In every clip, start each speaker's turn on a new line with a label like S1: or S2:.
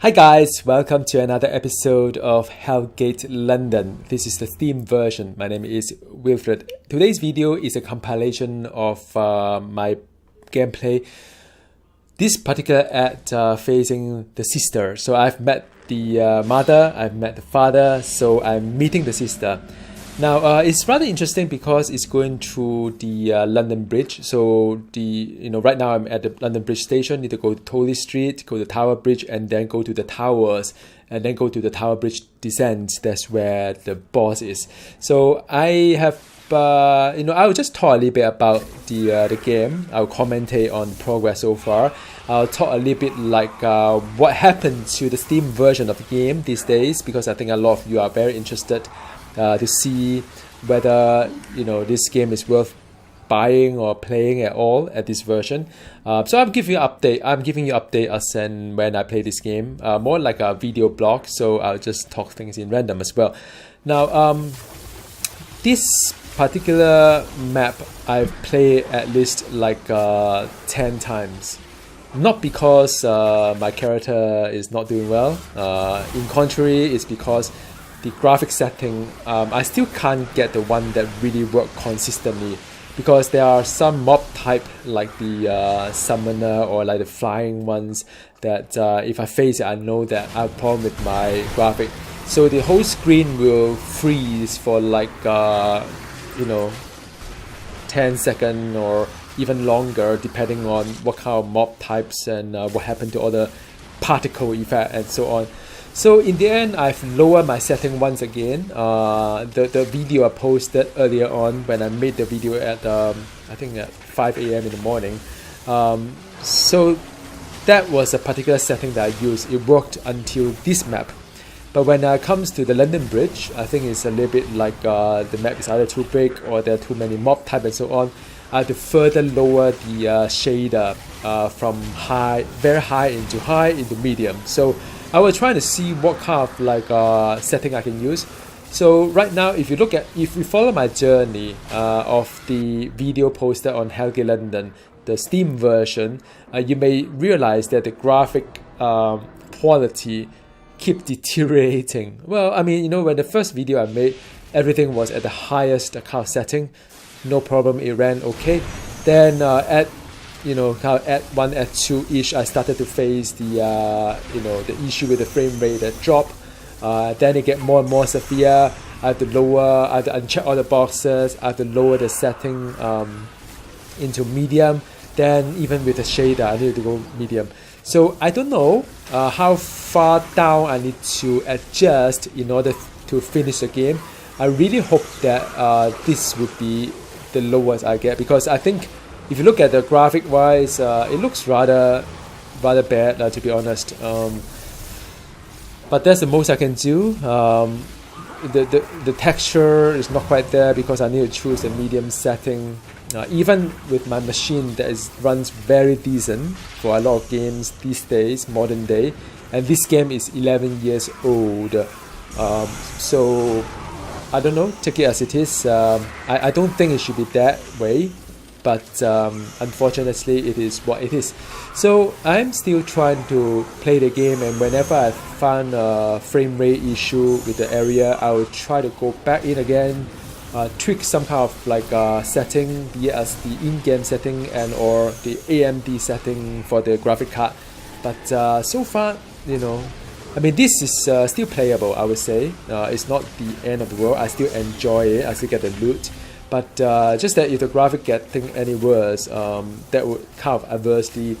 S1: Hi guys, welcome to another episode of Hellgate London. This is the Steam version. My name is Wilfred. Today's video is a compilation of my gameplay. This particular ad facing the sister. So I've met the mother, I've met the father, so I'm meeting the sister. Now it's rather interesting because it's going through the London Bridge. So right now I'm at the London Bridge station. Need to go to Tolley Street, go to Tower Bridge, and then go to the towers, and then go to the Tower Bridge descent. That's where the boss is. So I have I'll just talk a little bit about the game. I'll commentate on progress so far. I'll talk a little bit like what happened to the Steam version of the game these days, because I think a lot of you are very interested to see whether this game is worth buying or playing at all at this version. So I'm giving you update as and when I play this game, more like a video blog. So I'll just talk things in random as well. Now this particular map I've played at least like 10 times. Not because my character is not doing well. In contrary, it's because the graphic setting, I still can't get the one that really work consistently, because there are some mob type like the summoner or like the flying ones that if I face it, I know that I have a problem with my graphic. So the whole screen will freeze for like 10 seconds or even longer, depending on what kind of mob types and what happened to other particle effect and so on. So in the end, I've lowered my setting once again. The video I posted earlier on when I made the video at I think at 5 a.m. in the morning. So that was a particular setting that I used. It worked until this map. But when it comes to the London Bridge, I think it's a little bit like the map is either too big or there are too many mob type and so on. I have to further lower the shader from very high into medium. So I was trying to see what kind of like setting I can use. So right now, if you follow my journey of the video posted on Hellgate London, the Steam version, you may realize that the graphic quality keep deteriorating. Well, I mean, when the first video I made, everything was at the highest kind of setting, no problem, it ran okay. Then at at 1 at 2 ish, I started to face the the issue with the frame rate that drop. Then it get more and more severe. I have to uncheck all the boxes. I have to lower the setting into medium. Then even with the shader, I need to go medium. So I don't know how far down I need to adjust in order to finish the game. I really hope that this would be the lowest I get, because I think if you look at the graphic wise, it looks rather bad, to be honest. But that's the most I can do. The texture is not quite there because I need to choose a medium setting. Even with my machine that runs very decent for a lot of games these days, modern day, and this game is 11 years old. So I don't know, take it as it is. I don't think it should be that way, but unfortunately it is what it is. So I'm still trying to play the game, and whenever I find a frame rate issue with the area, I will try to go back in again, tweak some kind of like setting, be it as the in-game setting and or the AMD setting for the graphic card. But so far, I mean, this is still playable, I would say. It's not the end of the world. I still enjoy it. I still get the loot. But just that if the graphic getting any worse, that would kind of adversely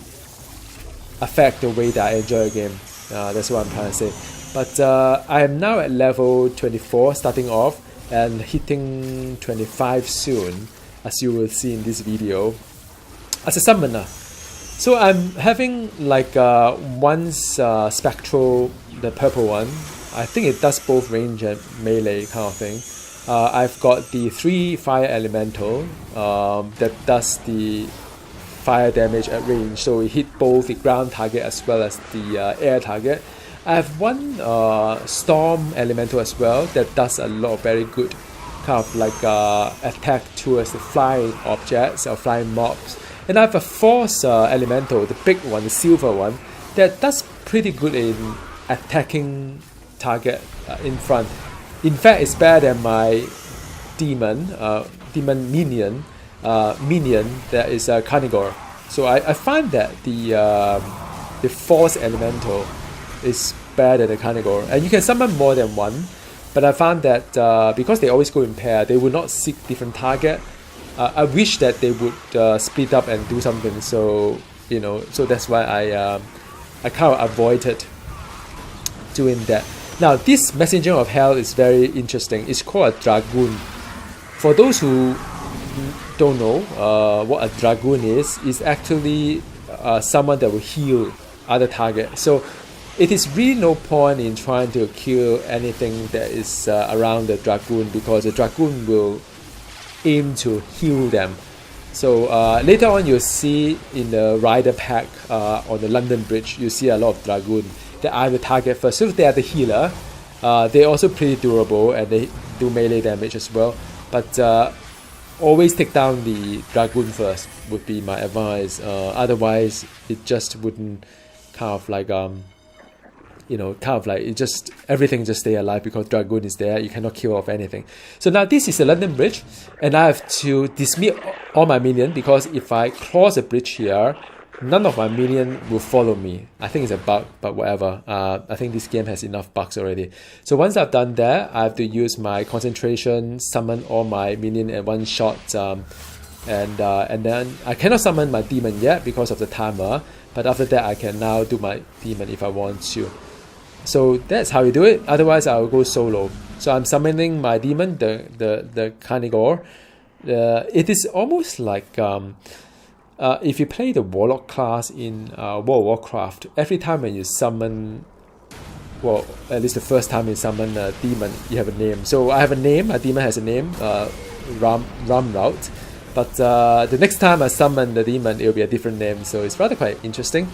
S1: affect the way that I enjoy a game. That's what I'm trying to say. But I am now at level 24 starting off, and hitting 25 soon, as you will see in this video, as a summoner. So I'm having like one spectral, the purple one. I think it does both range and melee kind of thing. I've got the 3 fire elemental that does the fire damage at range, so it hit both the ground target as well as the air target. I have one storm elemental as well that does a lot of very good kind of like attack towards the flying objects or flying mobs. And I have a force elemental, the big one, the silver one, that does pretty good in attacking target in front. In fact, it's better than my demon minion that is a carnivore. So I find that the force elemental is better than the carnivore, and you can summon more than one. But I found that because they always go in pair, they will not seek different target. I wish that they would split up and do something. So so that's why I kind of avoided doing that. Now this Messenger of Hell is very interesting. It's called a Dragoon. For those who don't know what a Dragoon is actually someone that will heal other targets. So it is really no point in trying to kill anything that is around the Dragoon, because the Dragoon will aim to heal them. So later on you'll see in the rider pack on the London Bridge, you see a lot of Dragoon that I will target first. So they are the healer. They're also pretty durable and they do melee damage as well. But always take down the Dragoon first would be my advice. Otherwise it just wouldn't kind of like it just everything just stay alive, because Dragoon is there. You cannot kill off anything. So now this is the London Bridge, and I have to dismiss all my minions, because if I cross a bridge here, none of my minions will follow me. I think it's a bug, but whatever. I think this game has enough bugs already. So once I've done that, I have to use my concentration, summon all my minions at one shot, and then I cannot summon my demon yet because of the timer. But after that, I can now do my demon if I want to. So that's how you do it. Otherwise, I will go solo. So I'm summoning my demon, the carnivore. It is almost like if you play the warlock class in World of Warcraft, every time when you summon, well, at least the first time you summon a demon, you have a name. So I have a name. My demon has a name, Ramrout. But the next time I summon the demon, it will be a different name. So it's rather quite interesting.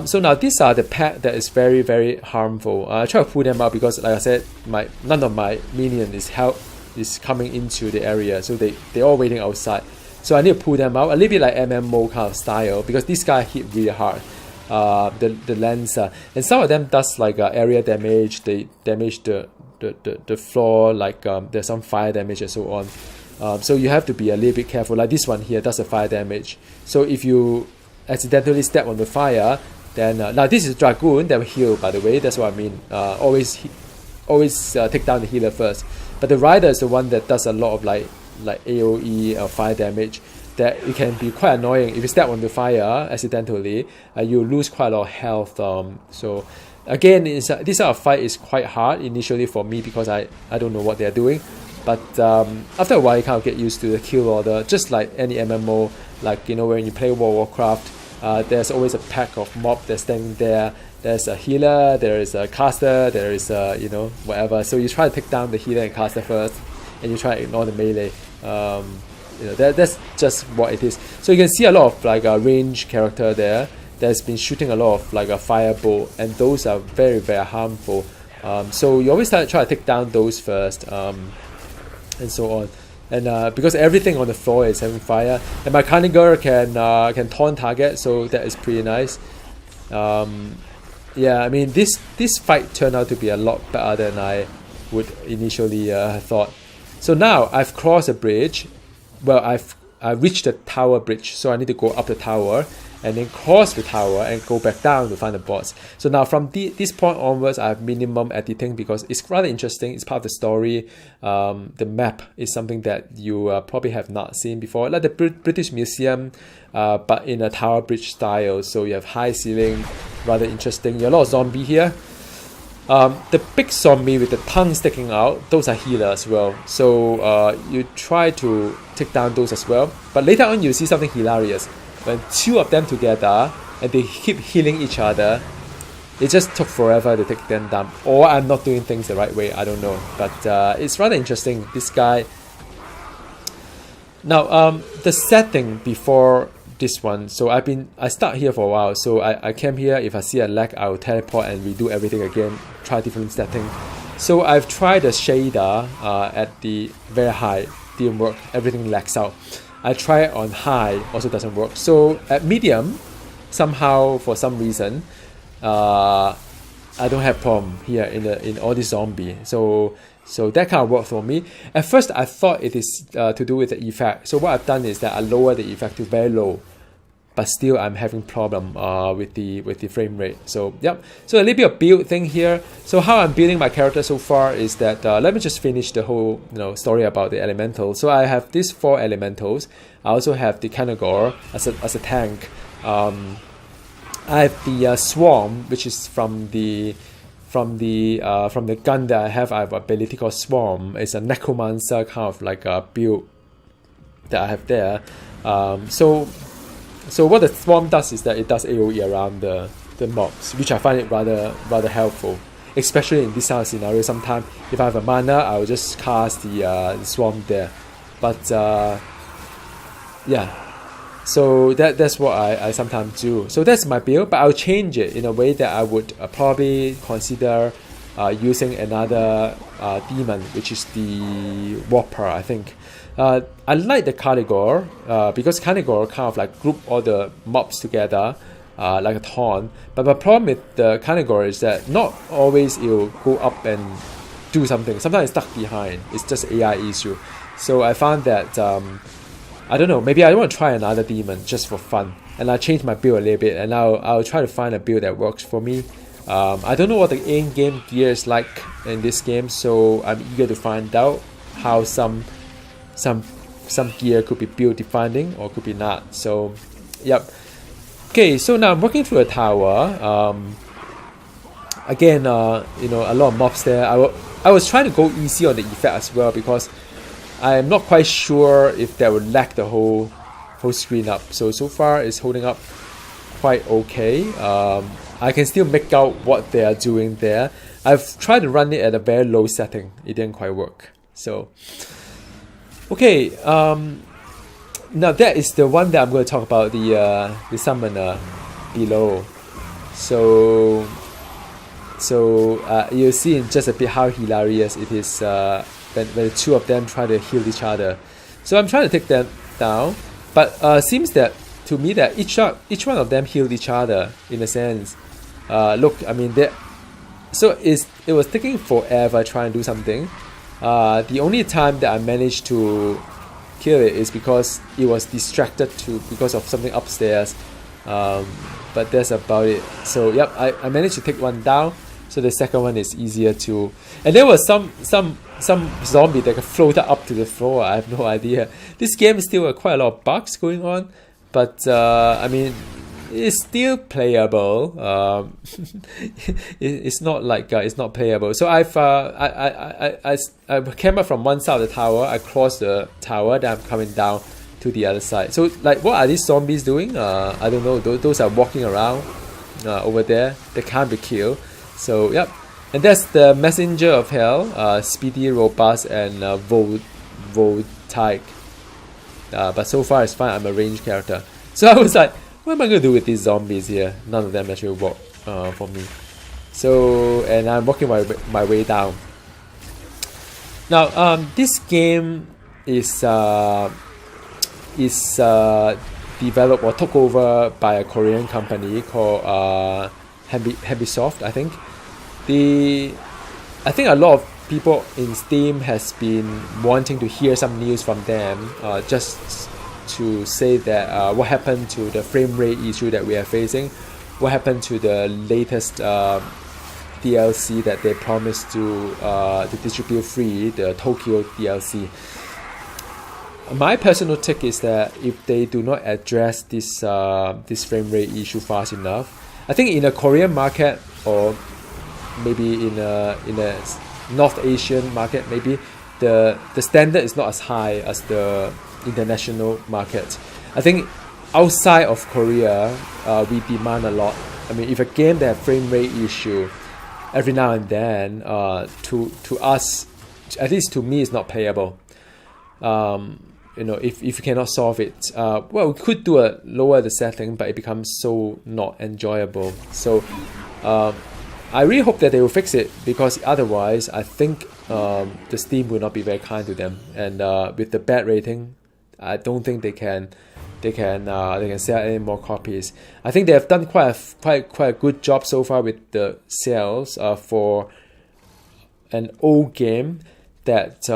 S1: So now these are the pack that is very, very harmful. I try to pull them out because, like I said, none of my minion is coming into the area, so they're all waiting outside. So I need to pull them out, a little bit like MMO kind of style, because this guy hit really hard. The Lancer, and some of them does like area damage. They damage the floor, like there's some fire damage and so on. So you have to be a little bit careful. Like this one here does a fire damage. So if you accidentally step on the fire, then now this is Dragoon that will heal, by the way. That's what I mean. Always take down the healer first. But the rider is the one that does a lot of like AoE or fire damage. That it can be quite annoying. If you step on the fire accidentally, you lose quite a lot of health. So again, this sort of fight is quite hard initially for me, because I don't know what they're doing. But after a while, you kind of get used to the kill order, just like any MMO. Like, when you play World of Warcraft, there's always a pack of mob that's standing there. There's a healer, there is a caster, there is a, whatever. So you try to take down the healer and caster first, and you try to ignore the melee. That's just what it is. So you can see a lot of like a range character there that's been shooting a lot of like a firebolt, and those are very, very harmful. So you always try to take down those first. And so on, and because everything on the floor is having fire, and my carnivore can taunt target, so that is pretty nice. Yeah, I mean this fight turned out to be a lot better than I would initially thought. So now I've crossed a bridge. Well, I've reached the tower bridge, so I need to go up the tower and then cross the tower and go back down to find the boss. So now from this point onwards, I have minimum editing, because it's rather interesting. It's part of the story. The map is something that you probably have not seen before, like the British Museum, but in a tower bridge style. So you have high ceiling, rather interesting. You have a lot of zombie here. The big zombie with the tongue sticking out, those are healers as well. So you try to take down those as well. But later on, you see something hilarious. When two of them together and they keep healing each other, it just took forever to take them down. Or I'm not doing things the right way, I don't know. But it's rather interesting, this guy. Now, the setting before this one, so I start here for a while. So I came here, if I see a lag, I will teleport and redo everything again, try different setting. So I've tried the shader at the very high, didn't work, everything lags out. I try it on high, also doesn't work. So at medium, somehow, for some reason, I don't have problem here in all this zombie. So that kind of worked for me. At first, I thought it is to do with the effect. So what I've done is that I lower the effect to very low, but still I'm having problem with the frame rate. So yep. So a little bit of build thing here. So how I'm building my character so far is that let me just finish the whole story about the elementals. So I have these 4 elementals. I also have the Canagor as a tank. I have the Swarm, which is from the gun that I have. I have an ability called Swarm. It's a necromancer kind of like a build that I have there. So what the Swarm does is that it does AoE around the mobs, which I find it rather helpful, especially in this kind of scenario. Sometimes if I have a mana, I will just cast the Swarm there. But yeah. So that's what I sometimes do. So that's my build, but I'll change it in a way that I would probably consider using another demon, which is the Whopper, I think. I like the Caligor because Caligor kind of like group all the mobs together like a taunt. But the problem with the Caligor is that not always it'll go up and do something. Sometimes it's stuck behind. It's just AI issue. So I found that I don't know, maybe I want to try another demon just for fun, and I change my build a little bit, and I'll try to find a build that works for me. I don't know what the in-game gear is like in this game, so I'm eager to find out how some gear could be build defining or could be not. So yep. Okay, so now I'm working through a tower. Again, a lot of mobs there. I was trying to go easy on the effect as well, because I am not quite sure if that would lag the whole screen up. So far it's holding up quite okay. I can still make out what they are doing there. I've tried to run it at a very low setting. It didn't quite work. So okay, now that is the one that I'm going to talk about, the summoner below. So you'll see in just a bit how hilarious it is when the two of them try to heal each other. So I'm trying to take them down, but seems that to me that each one of them healed each other in a sense. Look, I mean, it was taking forever trying to do something. The only time that I managed to kill it is because it was distracted because of something upstairs. But that's about it. So yep, I managed to take one down. So the second one is easier to. And there was some zombie that floated up to the floor. I have no idea. This game is still quite a lot of bugs going on, but I mean, it's still playable. It's not like it's not playable. So I came up from one side of the tower. I crossed the tower. Then I'm coming down to the other side. So like, what are these zombies doing? I don't know. Those are walking around over there. They can't be killed. So yep. And that's the Messenger of Hell, speedy, robust, and voltaic. But so far it's fine. I'm a ranged character. So I was like, what am I going to do with these zombies here? None of them actually work for me. So, and I'm working my way down. Now, this game is developed or took over by a Korean company called Happysoft, I think. I think a lot of people in Steam has been wanting to hear some news from them, just to say that what happened to the frame rate issue that we are facing, what happened to the latest DLC that they promised to distribute free, the Tokyo DLC. My personal take is that if they do not address this frame rate issue fast enough, I think in a Korean market, or maybe in a North Asian market, maybe the standard is not as high as the international market. I think outside of Korea, we demand a lot. I mean, if a game that has frame rate issue every now and then, to us, at least to me, is not playable. If you cannot solve it, well, we could lower the setting, but it becomes so not enjoyable. So I really hope that they will fix it, because otherwise I think the Steam will not be very kind to them, and with the bad rating, I don't think they can they can sell any more copies. I think they have done quite a good job so far with the sales for an old game that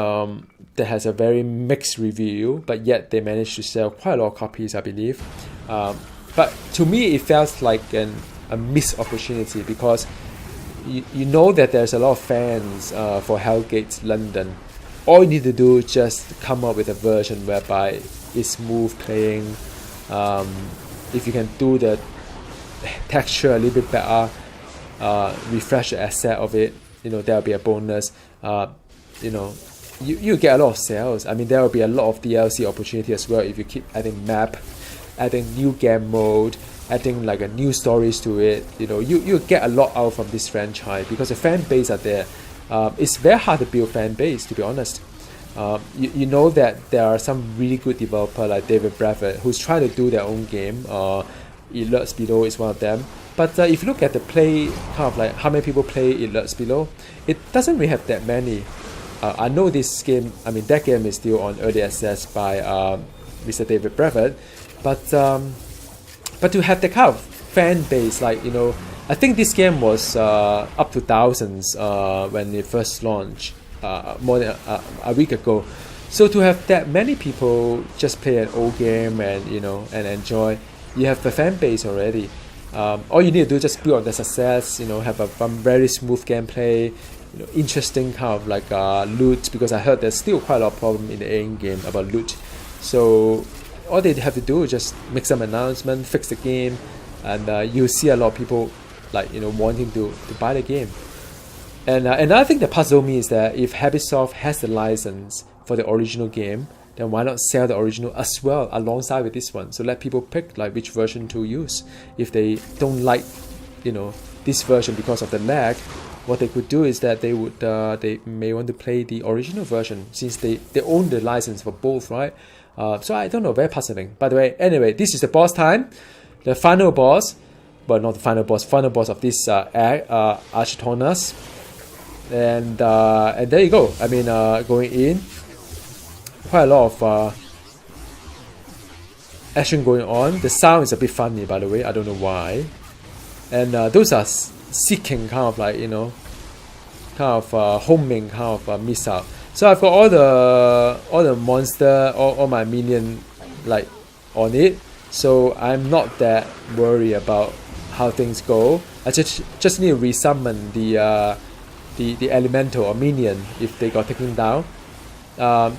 S1: has a very mixed review, but yet they managed to sell quite a lot of copies, I believe. But to me, it felt like a missed opportunity, because you know that there's a lot of fans for Hellgate London. All you need to do is just come up with a version whereby it's smooth playing. If you can do the texture a little bit better, refresh the asset of it, there'll be a bonus. You get a lot of sales. I mean, there will be a lot of DLC opportunity as well if you keep adding map, adding new game mode, adding like a new stories to it. You get a lot out from this franchise because the fan base are there. It's very hard to build fan base, to be honest. You know that there are some really good developer like David Bradford who's trying to do their own game. It Lurks Below is one of them. But if you look at the play, kind of like how many people play It Lurks Below, it doesn't really have that many. I know this game, that game is still on early access by Mr. David Bradford, but to have the kind of fan base, I think this game was up to thousands when it first launched more than a week ago. So to have that many people just play an old game and enjoy, you have the fan base already. All you need to do is just build on the success. Have a very smooth gameplay, interesting kind of like loot, because I heard there's still quite a lot of problem in the end game about loot. So all they have to do is just make some announcement, fix the game, and you see a lot of people wanting to buy the game. And another thing that puzzled me is that if Ubisoft has the license for the original game, then why not sell the original as well alongside with this one? So let people pick which version to use. If they don't like this version because of the lag, what they could do is that they may want to play the original version, since they own the license for both, right? So I don't know, very puzzling. By the way, anyway, this is the boss time, the final boss. Well, not the final boss of this Architonus. And there you go. Going in, quite a lot of action going on. The sound is a bit funny, by the way. I don't know why. And those are seeking kind of homing kind of missile. So I've got all the monster, all my minion on it. So I'm not that worried about how things go. I just need to resummon the elemental or minion if they got taken down.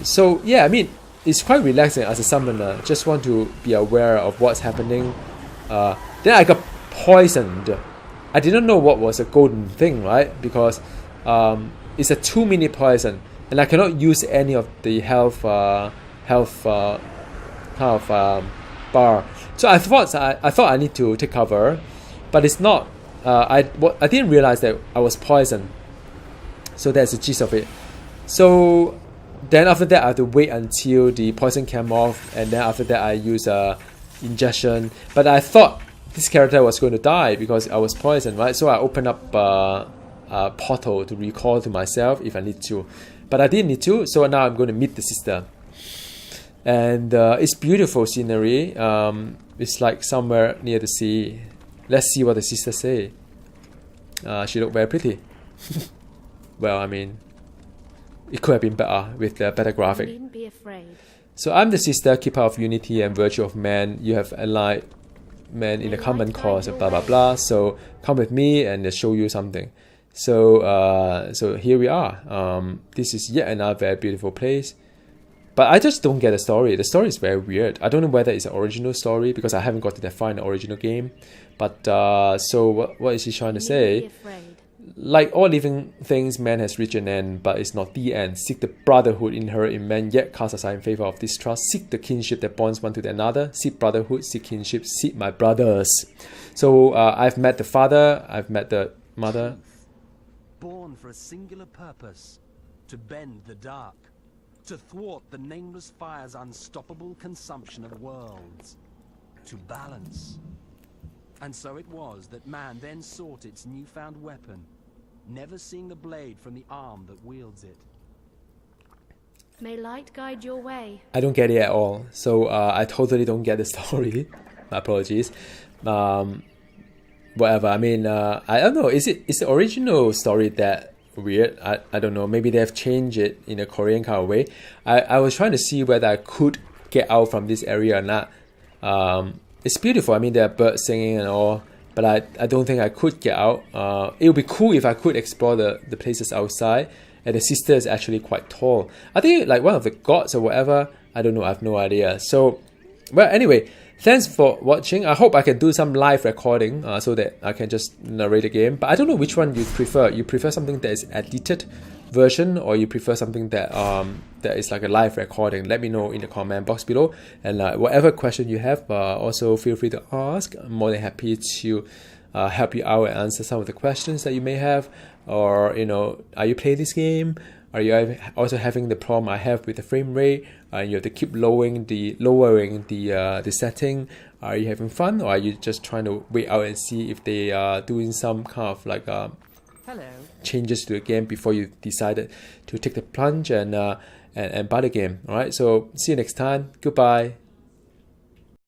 S1: So yeah, it's quite relaxing as a summoner. Just want to be aware of what's happening. Then I got poisoned. I didn't know what was a golden thing, right? Because it's a 2-minute poison, and I cannot use any of the health bar. So I thought I need to take cover, but it's not. I didn't realize that I was poisoned. So that's the gist of it. So then after that, I have to wait until the poison came off, and then after that I use injection. But I thought this character was going to die because I was poisoned, right? So I opened up a portal to recall to myself if I need to, but I didn't need to. So now I'm going to meet the sister, and it's beautiful scenery. It's like somewhere near the sea. Let's see what the sister say. She looked very pretty. Well, it could have been better with the better graphic.
S2: Needn't be afraid.
S1: So I'm the sister, keeper of unity and virtue of man. You have allied men in the common cause, blah blah blah. So come with me and I'll show you something. So so here we are. This is yet another very beautiful place. But I just don't get the story. The story is very weird. I don't know whether it's an original story because I haven't got to that far in the original game. But so what is he trying to say? Like all living things, man has reached an end, but it's not the end. Seek the brotherhood inherent in man, yet cast aside in favor of distrust. Seek the kinship that bonds one to the another. Seek brotherhood, seek kinship, seek my brothers. So I've met the father, I've met the mother.
S3: Born for a singular purpose, to bend the dark, to thwart the nameless fire's unstoppable consumption of worlds, to balance. And so it was that man then sought its newfound weapon, never seeing the blade from the arm that wields it.
S2: May light guide your way.
S1: I don't get it at all. So I totally don't get the story. My apologies. Whatever. I mean, I don't know. Is the original story that weird? I don't know. Maybe they have changed it in a Korean kind of way. I was trying to see whether I could get out from this area or not. It's beautiful. I mean, there are birds singing and all, but I don't think I could get out. It would be cool if I could explore the places outside. And the sister is actually quite tall. I think like one of the gods or whatever. I don't know. I have no idea. So, well, anyway, thanks for watching. I hope I can do some live recording so that I can just narrate the game. But I don't know which one you prefer. You prefer something that is edited version, or you prefer something that that is like a live recording? Let me know in the comment box below. And whatever question you have, also feel free to ask. I'm more than happy to help you out and answer some of the questions that you may have. Or, you know, are you playing this game? Are you also having the problem I have with the frame rate? You have to keep lowering the setting. Are you having fun, or are you just trying to wait out and see if they are doing some kind of like changes to the game before you decided to take the plunge and buy the game? All right. So see you next time. Goodbye.